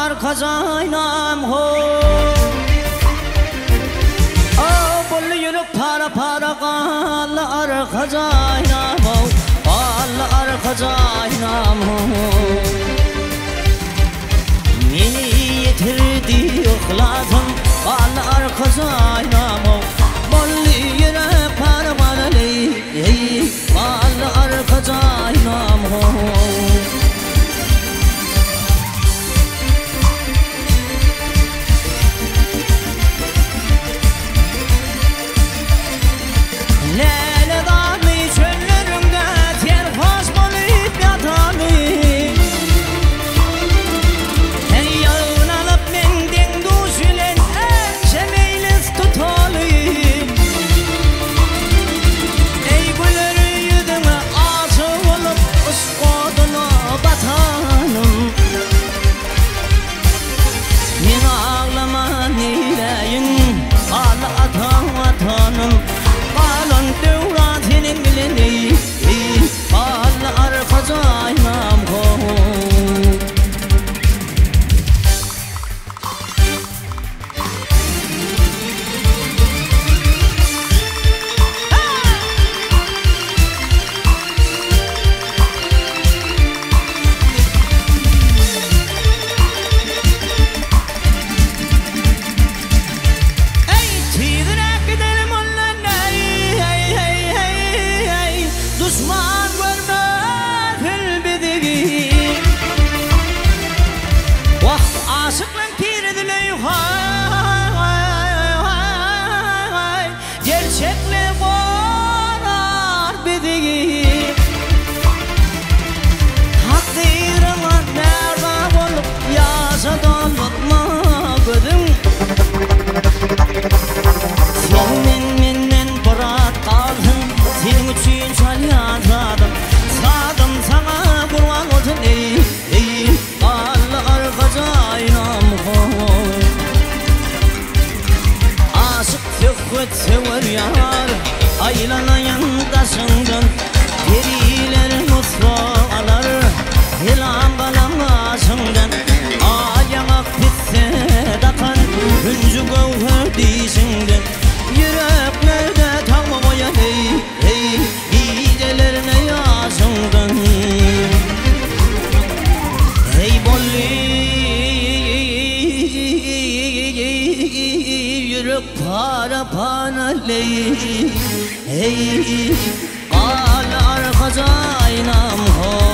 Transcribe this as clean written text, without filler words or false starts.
arkacaynam ho Bollu yürüp para para qalla arkacaynam ho Qalla arkacaynam ho Meni yitirdi ıxlasım qalla arkacaynam ho Bollu yürüp para para qalla arkacaynam ho Sever yar aylanayan taşından Geriler mutfağalar Hilam balam ağzından Ayamak bitse datan Hüncü gavher dişinden Yüreklerde tağma koyan Hey gidelerine yazından Hey bolli yürek para para ley Hey qala arkacaynam ho